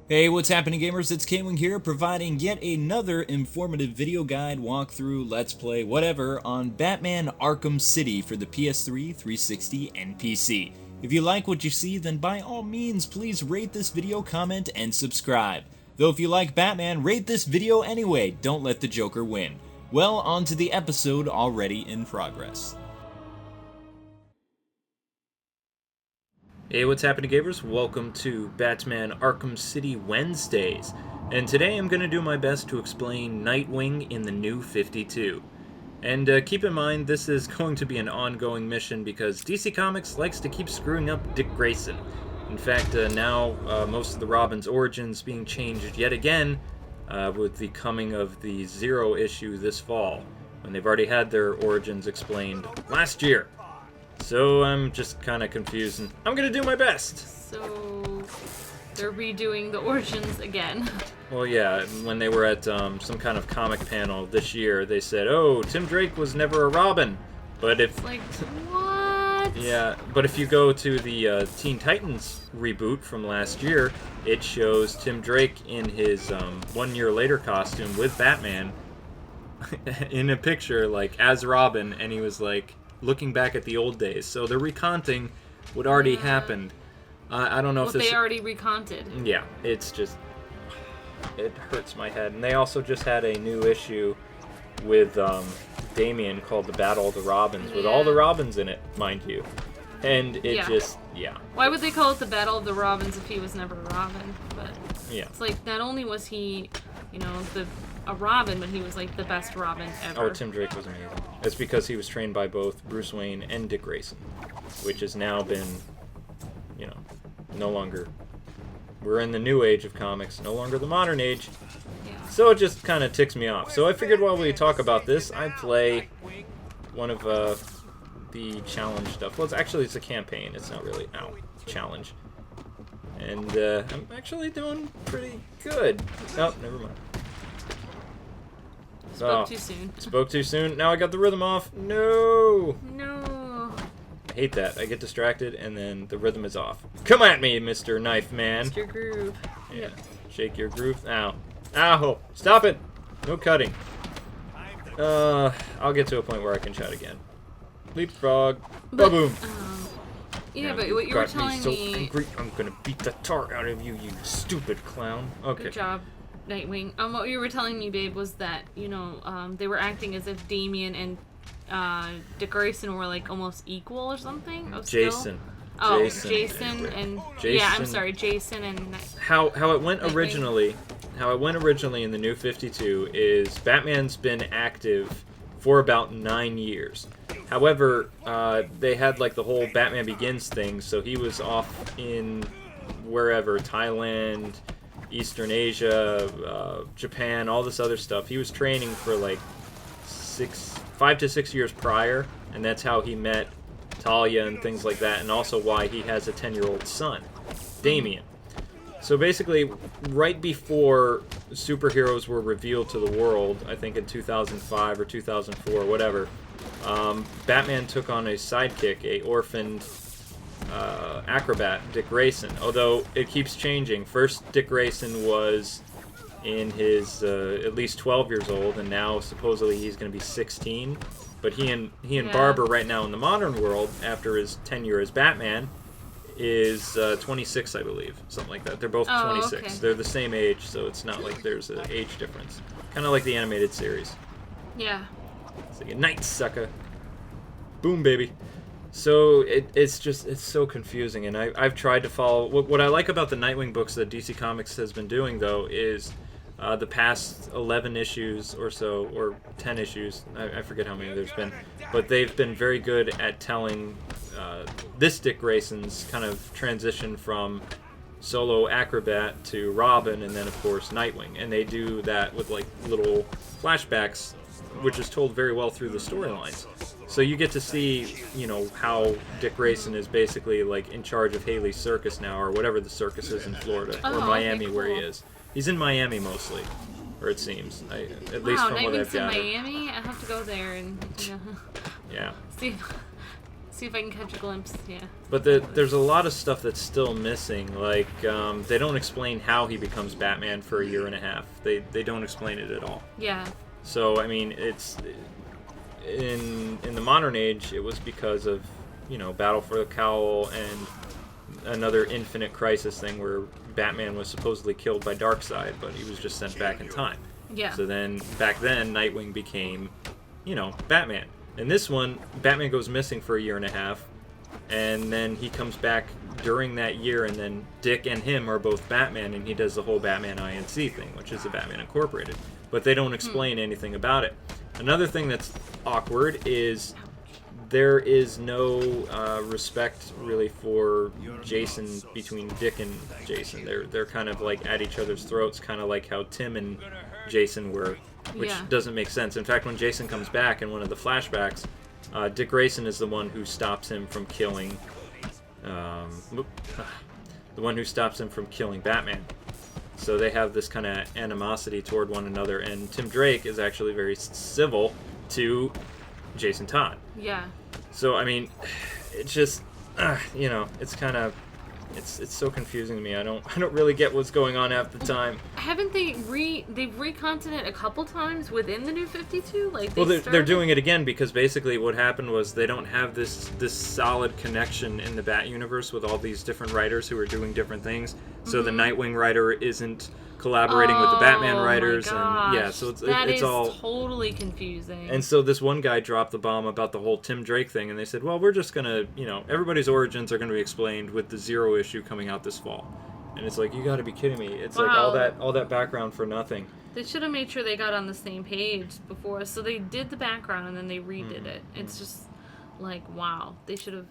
Hey, what's happening, gamers? It's Kwing here, providing yet another informative video guide, walkthrough, let's play, whatever, on Batman Arkham City for the PS3, 360, and PC. If you like what you see, then by all means, please rate this video, comment, and subscribe. Though if you like Batman, rate this video anyway, don't let the Joker win. Well, on to the episode already in progress. Hey, what's happening, gamers? Welcome to Batman Arkham City Wednesdays, and today I'm going to do my best to explain Nightwing in the New 52. And keep in mind, this is going to be an ongoing mission because DC Comics likes to keep screwing up Dick Grayson. In fact, now most of the Robin's origins being changed yet again with the coming of the Zero issue this fall, when they've already had their origins explained last year. So I'm just kind of confused, and I'm going to do my best. So they're redoing the origins again. Well, yeah, when they were at some kind of comic panel this year, they said, oh, Tim Drake was never a Robin. But if... Like, what? Yeah, but if you go to the Teen Titans reboot from last year, it shows Tim Drake in his 1 year later costume with Batman in a picture, like, as Robin, and he was like... looking back at the old days, so they're reconting what already happened. I don't know if this... they already reconted. Yeah, it's just... it hurts my head. And they also just had a new issue with Damian called The Battle of the Robins, with all the Robins in it, mind you. And it just... yeah. Why would they call it The Battle of the Robins if he was never a Robin? But yeah. It's like, not only was he, you know, a Robin, but he was like the best Robin ever. Oh, Tim Drake was amazing. It's because he was trained by both Bruce Wayne and Dick Grayson, which has now been, you know, no longer... we're in the new age of comics, no longer the modern age. Yeah. So it just kind of ticks me off. So I figured while we talk about this, I'd play one of the challenge stuff. Well, it's a campaign. It's not really, challenge. And I'm actually doing pretty good. Oh, never mind. Spoke too soon. Spoke too soon. Now I got the rhythm off. No! No. I hate that. I get distracted and then the rhythm is off. Come at me, Mr. Knife Man. It's your groove. Yeah. Yep. Shake your groove. Ow. Ow! Stop it! No cutting. I'll get to a point where I can shout again. Leapfrog. Ba-boom! Yeah, but what you were telling so me... angry, I'm gonna beat the tar out of you, you stupid clown. Okay. Good job, Nightwing. What you were telling me, babe, was that, you know, they were acting as if Damian and Dick Grayson were, like, almost equal or something? Jason. Oh, Jason and Jason. yeah, I'm sorry, Jason and... How it went originally... how it went originally in the New 52 is Batman's been active for about 9 years. However, they had like the whole Batman Begins thing, so he was off in wherever, Thailand, Eastern Asia, Japan, all this other stuff. He was training for like 5 to 6 years prior, and that's how he met Talia and things like that, and also why he has a 10-year-old son, Damian. So basically, right before superheroes were revealed to the world, I think in 2005 or 2004, whatever, Batman took on a sidekick, a orphaned acrobat, Dick Grayson. Although it keeps changing. First, Dick Grayson was in his at least 12 years old, and now supposedly he's going to be 16. But he and Barbara right now in the modern world, after his tenure as Batman, is 26, I believe, something like that. They're both 26. Okay. They're the same age, so it's not like there's an age difference. Kind of like the animated series. Yeah. It's like a night sucker. Boom, baby. So it's so confusing, and I've tried to follow. What I like about the Nightwing books that DC Comics has been doing, though, is the past 11 issues or so, or 10 issues, I forget how many there's been, but they've been very good at telling this Dick Grayson's kind of transition from solo acrobat to Robin, and then of course Nightwing, and they do that with like little flashbacks, which is told very well through the storylines. So you get to see, you know, how Dick Grayson is basically like in charge of Haley's circus now, or whatever the circus is in Florida, or Miami, cool. where he is. He's in Miami mostly, or it seems, at least from what I've Nightwing's in gathered. Miami? I have to go there and, you know, Yeah. See if I can catch a glimpse. Yeah. But there's a lot of stuff that's still missing. Like, they don't explain how he becomes Batman for a year and a half. They don't explain it at all. Yeah. So, I mean, it's... In the modern age, it was because of, you know, Battle for the Cowl and another Infinite Crisis thing where Batman was supposedly killed by Darkseid, but he was just sent back in time. Yeah. So then, back then, Nightwing became, you know, Batman. In this one, Batman goes missing for a year and a half, and then he comes back during that year, and then Dick and him are both Batman, and he does the whole Batman INC thing, which is the Batman Incorporated. But they don't explain anything about it. Another thing that's awkward is there is no respect really for Jason between Dick and Jason. They're kind of like at each other's throats, kind of like how Tim and Jason were, which doesn't make sense. In fact, when Jason comes back in one of the flashbacks, Dick Grayson is the one who stops him from killing Batman. So they have this kind of animosity toward one another, and Tim Drake is actually very civil to Jason Todd. Yeah. So, I mean, it's just, you know, it's kind of, it's so confusing to me. I don't really get what's going on half the time. Haven't they've reconted it a couple times within the New 52? Like, well, they're doing it again because basically what happened was they don't have this solid connection in the Bat universe with all these different writers who are doing different things. So the Nightwing writer isn't collaborating with the Batman writers, and yeah, so it's all totally confusing. And so this one guy dropped the bomb about the whole Tim Drake thing, and they said, well, we're just gonna, you know, everybody's origins are gonna be explained with the Zero issue coming out this fall. And it's like, you gotta be kidding me. It's like all that background for nothing. They should have made sure they got on the same page before, so they did the background and then they redid it. It's just like, wow, they should have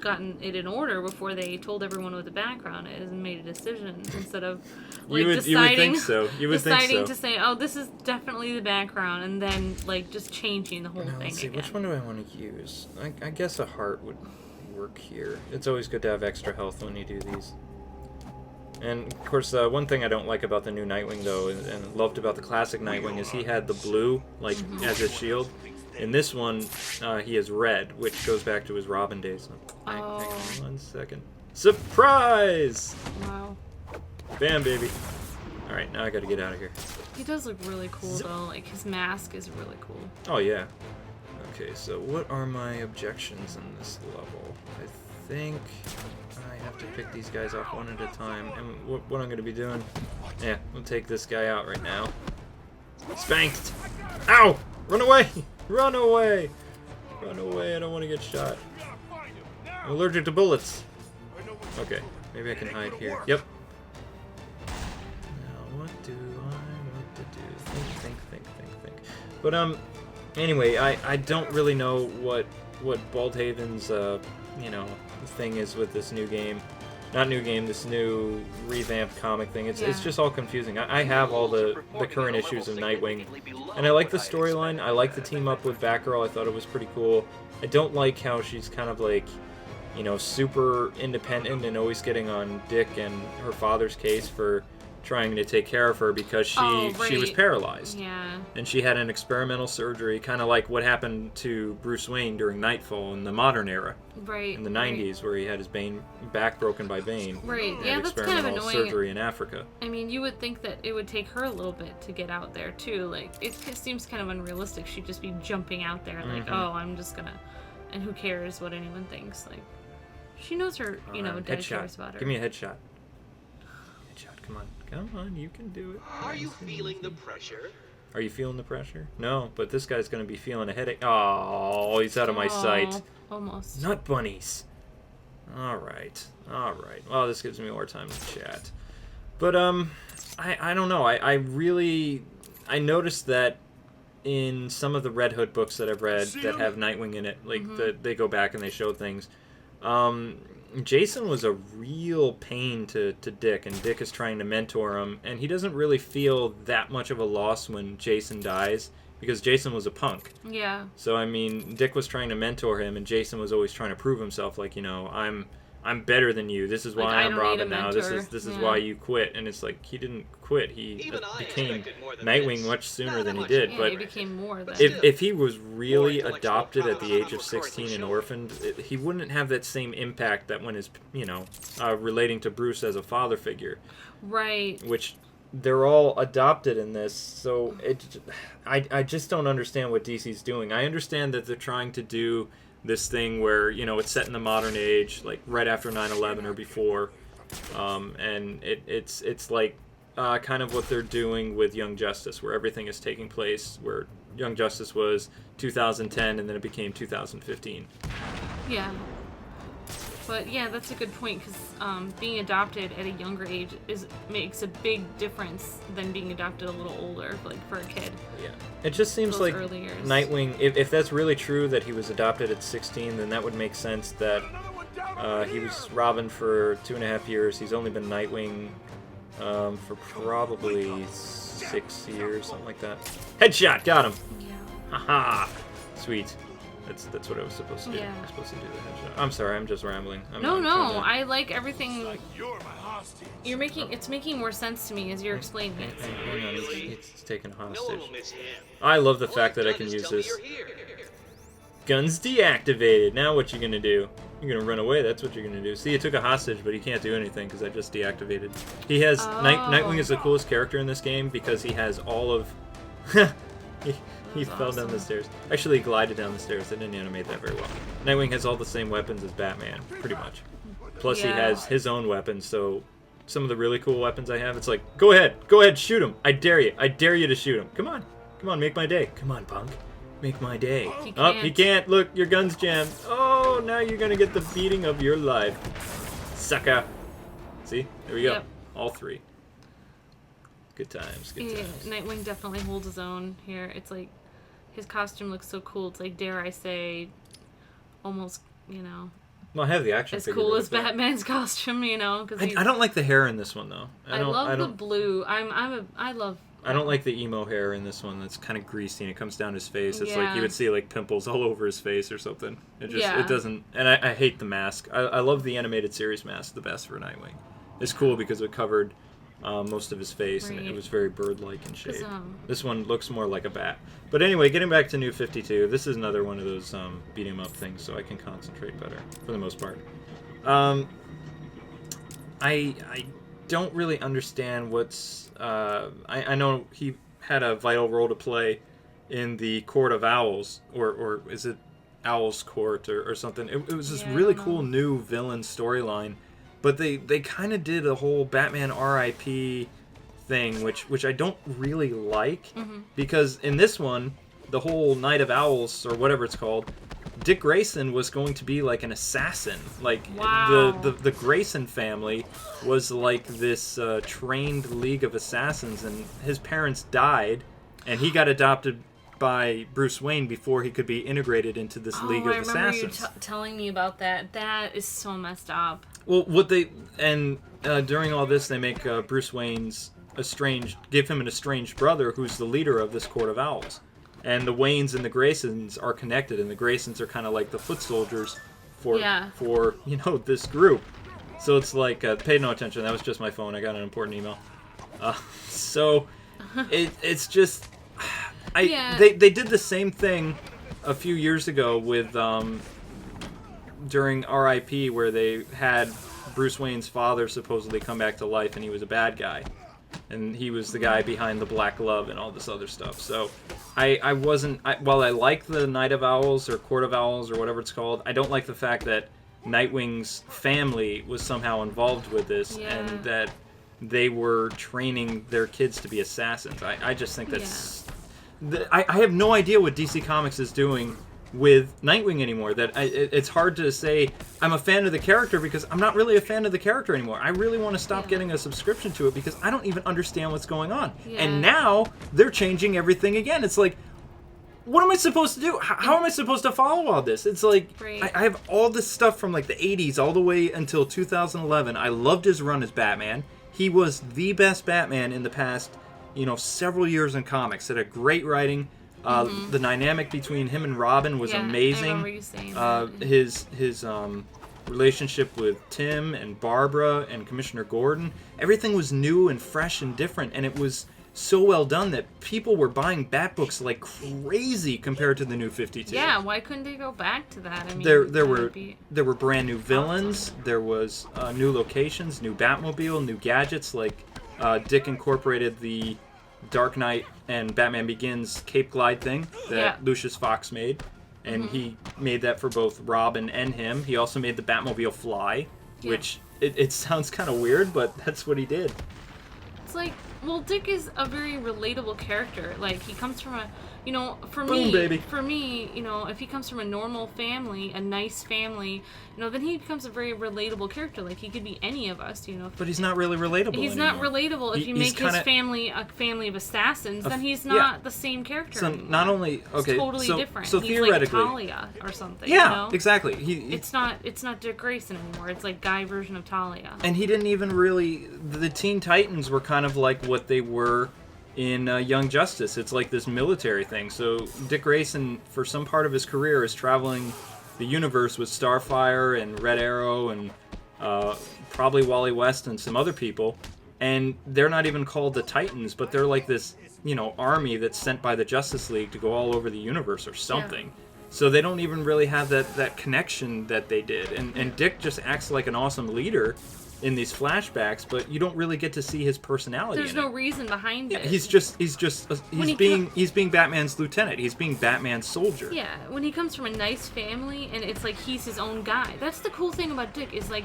gotten it in order before they told everyone what the background is and made a decision instead of like you would think so. Deciding to say, oh, this is definitely the background, and then like just changing the whole thing. Let's see, again. which one do I want to use? I guess a heart would work here. It's always good to have extra health when you do these. And of course, one thing I don't like about the new Nightwing though, and loved about the classic Nightwing, is he had the blue like as his shield. In this one, he has red, which goes back to his Robin days. Hang on 1 second. Surprise! Wow. Bam, baby. Alright, now I gotta get out of here. He does look really cool, though. Like, his mask is really cool. Oh, yeah. Okay, so what are my objections in this level? I think I have to pick these guys off one at a time. And what I'm gonna be doing... Yeah, we'll take this guy out right now. Spanked! Ow! Run away! Run away! Run away, I don't want to get shot. I'm allergic to bullets. Okay, maybe I can hide here. Yep. Now, what do I want to do? Think. But, anyway, I don't really know what Baldhaven's, you know, thing is with this new game. Not new game, this new revamped comic thing. It's just all confusing. I have all the current issues of Nightwing, and I like the storyline. I like the team up with Batgirl. I thought it was pretty cool. I don't like how she's kind of like, you know, super independent and always getting on Dick and her father's case for trying to take care of her because she was paralyzed. Yeah. And she had an experimental surgery, kind of like what happened to Bruce Wayne during Nightfall in the modern era. Right. In the 90s, where he had his back broken by Bane. Right. And yeah, that's kind of annoying. Surgery in Africa. I mean, you would think that it would take her a little bit to get out there too. Like, it seems kind of unrealistic. She'd just be jumping out there like, oh, I'm just gonna, and who cares what anyone thinks? Like, she knows her, you know, dad cares about her. Give me a headshot. Headshot. Come on. Come on, you can do it. Are you feeling the pressure? Are you feeling the pressure? No, but this guy's going to be feeling a headache. Oh, he's out of my sight. Almost. Nut bunnies. All right. Well, this gives me more time to chat. But, I don't know. I noticed that in some of the Red Hood books that I've read that have Nightwing in it, like, they go back and they show things. Jason was a real pain to Dick, and Dick is trying to mentor him, and he doesn't really feel that much of a loss when Jason dies, because Jason was a punk. Yeah. So, I mean, Dick was trying to mentor him, and Jason was always trying to prove himself, like, you know, I'm I'm better than you. This is Like, why I I'm don't need Robin a now. mentor. This is Yeah. why you quit. And it's like, he didn't quit. He Even I became expected more than Nightwing this. much sooner Not than he much did. Yeah, But he became more than. if he was really More intellectual adopted at the age of prowess than 16 and currently orphaned, he wouldn't have that same impact that when his, relating to Bruce as a father figure, Right. which they're all adopted in this. So I just don't understand what DC's doing. I understand that they're trying to do this thing where, it's set in the modern age, like right after 9/11 or before, and it's like kind of what they're doing with Young Justice, where everything is taking place, where Young Justice was 2010 and then it became 2015. Yeah. But yeah, that's a good point, because being adopted at a younger age makes a big difference than being adopted a little older, like for a kid. Yeah. It just seems Those like early years. Nightwing, if that's really true that he was adopted at 16, then that would make sense that he was Robin for 2.5 years. He's only been Nightwing for probably 6 years, something like that. Headshot! Got him! Yeah. Haha! Sweet. That's what I was supposed to do. Yeah. I was supposed to do the headshot. I'm sorry, I'm just rambling. No, I'm trying to- I like everything. You're my hostage. It's making more sense to me as you're explaining it. Hang on, he's taken No one hostage. will miss him. I love the All fact that I you've can done is use tell me this. you're here. Guns deactivated. Now what you gonna do? You're gonna run away. That's what you're gonna do. See, he took a hostage, but he can't do anything because I just deactivated. He has Nightwing is the coolest character in this game because he has all of. he fell down the stairs. Actually, he glided down the stairs. They didn't animate that very well. Nightwing has all the same weapons as Batman, pretty much. Plus, he Yeah. has his own weapons. So some of the really cool weapons I have, it's like, go ahead, shoot him. I dare you to shoot him. Come on, make my day. Come on, punk. Make my day. He Oh, can't. he can't. Look, your gun's jammed. Oh, now you're gonna get the beating of your life. Sucker. See? There we go. Yep. All three. Good times, good Yeah, times. Nightwing definitely holds his own here. It's like his costume looks so cool. It's like, dare I say, almost, Well, I have the action as figure. cool but as it's not- Batman's costume, because I don't like the hair in this one, though. I love the blue. I love. I don't like the emo hair in this one. That's kind of greasy and it comes down his face. It's like Yeah. you would see like pimples all over his face or something. It just Yeah. it doesn't. And I hate the mask. I love the animated series mask the best for Nightwing. It's cool because it covered most of his face and it Right. was very bird-like in shape. 'Cause, This one looks more like a bat. But anyway, getting back to New 52, this is another one of those beat 'em up things, so I can concentrate better for the most part. I don't really understand what's. I know he had a vital role to play in the Court of Owls, or is it Owl's Court or something? It was this Yeah, I really don't cool know. new villain storyline, but they kind of did a whole Batman R.I.P. thing, which I don't really like, because in this one, the whole Night of Owls or whatever it's called, Dick Grayson was going to be like an assassin. Like Wow. the Grayson family was like this trained league of assassins, and his parents died, and he got adopted by Bruce Wayne before he could be integrated into this league I of remember assassins. you telling me about that. That is so messed up. Well, during all this, they make Bruce Wayne's give him an estranged brother who's the leader of this Court of Owls. And the Waynes and the Graysons are connected, and the Graysons are kind of like the foot soldiers for this group. So it's like, pay no attention. That was just my phone. I got an important email. It's just, they did the same thing a few years ago with during R.I.P. where they had Bruce Wayne's father supposedly come back to life, and he was a bad guy. And he was the guy behind the Black Glove and all this other stuff. So while I like the Night of Owls or Court of Owls or whatever it's called, I don't like the fact that Nightwing's family was somehow involved with this and that they were training their kids to be assassins. I just think that's... I have no idea what DC Comics is doing with Nightwing anymore. It's hard to say I'm a fan of the character because I'm not really a fan of the character anymore. I really want to stop getting a subscription to it because I don't even understand what's going on. Yeah. And now they're changing everything again. It's like, what am I supposed to do? How am I supposed to follow all this? It's like, I have all this stuff from like the 80s all the way until 2011. I loved his run as Batman. He was the best Batman in the past, several years in comics. It had great writing. The dynamic between him and Robin was amazing. I remember you saying that. relationship with Tim and Barbara and Commissioner Gordon. Everything was new and fresh and different, and it was so well done that people were buying Bat books like crazy compared to the New 52. Yeah, why couldn't they go back to that? I mean, There were brand new villains. There was new locations, new Batmobile, new gadgets. Like Dick incorporated the Dark Knight and Batman Begins Cape Glide thing that Lucius Fox made, and he made that for both Robin and him. He also made the Batmobile fly, which it sounds kind of weird, but that's what he did. It's like, well, Dick is a very relatable character. Like, he comes from a, for Boom, baby. me, if he comes from a normal family, a nice family, then he becomes a very relatable character. Like, he could be any of us, But he's not really relatable He's anymore. not relatable. If you make his family a family of assassins, then he's not the same character So anymore. not only, okay, it's totally different. So he's theoretically, like Talia or something. yeah, exactly. It's not Dick Grayson anymore. It's like Guy version of Talia. And he didn't even really. The Teen Titans were kind of like what they were in Young Justice. It's like this military thing. So Dick Grayson, for some part of his career, is traveling the universe with Starfire and Red Arrow and probably Wally West and some other people. And they're not even called the Titans, but they're like this, army that's sent by the Justice League to go all over the universe or something. Yeah. So they don't even really have that connection that they did. And Dick just acts like an awesome leader in these flashbacks, but you don't really get to see his personality. There's no reason behind it. He's being Batman's lieutenant. He's being Batman's soldier. Yeah, when he comes from a nice family and it's like he's his own guy. That's the cool thing about Dick is like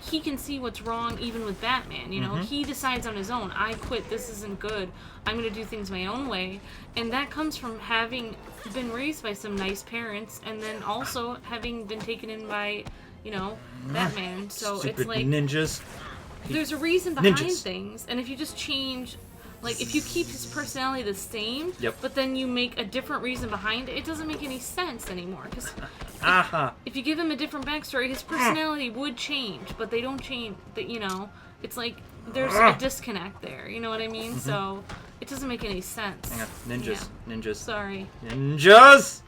he can see what's wrong even with Batman, He decides on his own. I quit. This isn't good. I'm going to do things my own way. And that comes from having been raised by some nice parents and then also having been taken in by Batman. So Stupid it's like ninjas. There's a reason behind things, and if you just change, like if you keep his personality the same, but then you make a different reason behind it, it doesn't make any sense anymore. Because if you give him a different backstory, his personality would change, but they don't change. It's like there's a disconnect there. You know what I mean? So it doesn't make any sense. Hang on. Ninjas. Sorry. Ninjas.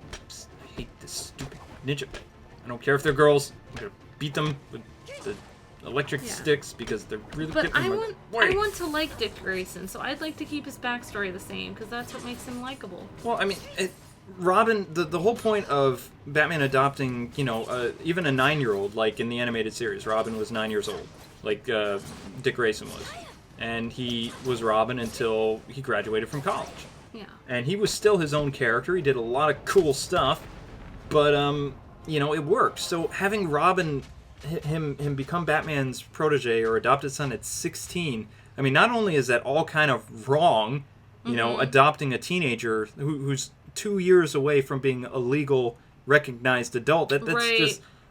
I hate this stupid ninja. I don't care if they're girls. I'm gonna beat them with the electric sticks because they're really But I my want to like Dick Grayson, so I'd like to keep his backstory the same because that's what makes him likable. Well, I mean, Robin. The whole point of Batman adopting, even a 9-year-old, like in the animated series, Robin was 9 years old, like Dick Grayson was, and he was Robin until he graduated from college. Yeah. And he was still his own character. He did a lot of cool stuff, but it worked. So having Robin, him become Batman's protege or adopted son at 16, I mean, not only is that all kind of wrong, adopting a teenager who's 2 years away from being a legal, recognized adult,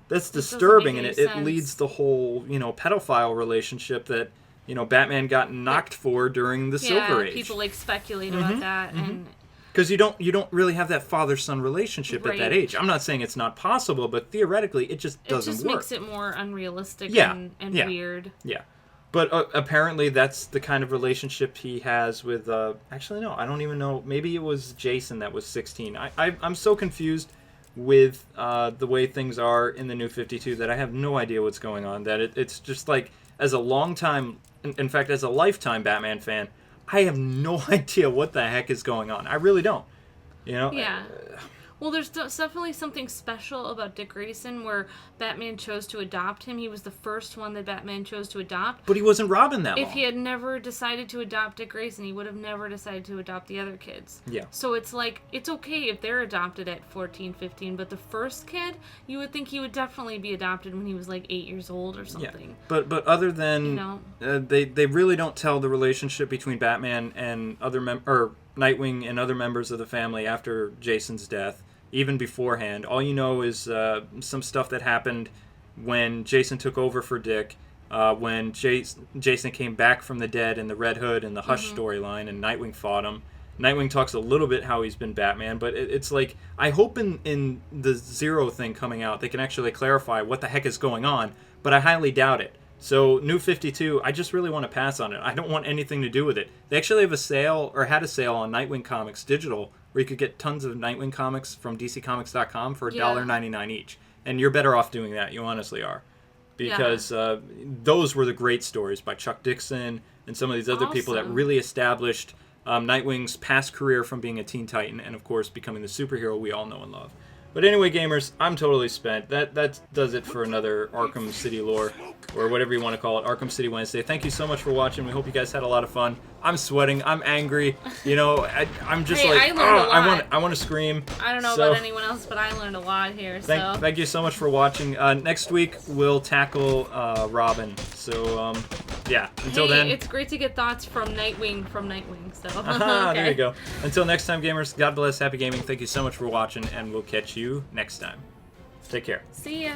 that's disturbing, and it leads the whole, pedophile relationship that, Batman got knocked for during the Silver Age. People speculate about that, and because you don't really have that father-son relationship at that age. I'm not saying it's not possible, but theoretically, it just doesn't work. It just makes it more unrealistic and weird. Yeah. But apparently that's the kind of relationship he has with... actually, no, I don't even know. Maybe it was Jason that was 16. I'm so confused with the way things are in the New 52 that I have no idea what's going on. That it's just like, as a long-time... In fact, as a lifetime Batman fan... I have no idea what the heck is going on. I really don't. Yeah. Well, there's definitely something special about Dick Grayson where Batman chose to adopt him. He was the first one that Batman chose to adopt. But he wasn't Robin that long. If he had never decided to adopt Dick Grayson, he would have never decided to adopt the other kids. Yeah. So it's like, it's okay if they're adopted at 14, 15, but the first kid, you would think he would definitely be adopted when he was 8 years old or something. Yeah. But other than, they really don't tell the relationship between Batman and Nightwing and other members of the family after Jason's death. Even beforehand, all you know is some stuff that happened when Jason took over for Dick, when Jason came back from the dead in the Red Hood and the Hush storyline, and Nightwing fought him. Nightwing talks a little bit how he's been Batman, but it's like, I hope in the Zero thing coming out, they can actually clarify what the heck is going on, but I highly doubt it. So, New 52, I just really want to pass on it. I don't want anything to do with it. They actually have a sale, or had a sale on Nightwing Comics Digital, where you could get tons of Nightwing comics from DCComics.com for $1.99 each. And you're better off doing that. You honestly are. Because those were the great stories by Chuck Dixon and some of these other people that really established Nightwing's past career from being a Teen Titan and, of course, becoming the superhero we all know and love. But anyway, gamers, I'm totally spent. That does it for another Arkham City lore, or whatever you want to call it, Arkham City Wednesday. Thank you so much for watching. We hope you guys had a lot of fun. I'm sweating. I'm angry. You know, I'm just like, I want to scream. I don't know about anyone else, but I learned a lot here. Thank you so much for watching. Next week we'll tackle Robin. So yeah. Until then, it's great to get thoughts from Nightwing. So okay. There you go. Until next time, gamers. God bless. Happy gaming. Thank you so much for watching, and we'll catch you next time. Take care. See ya.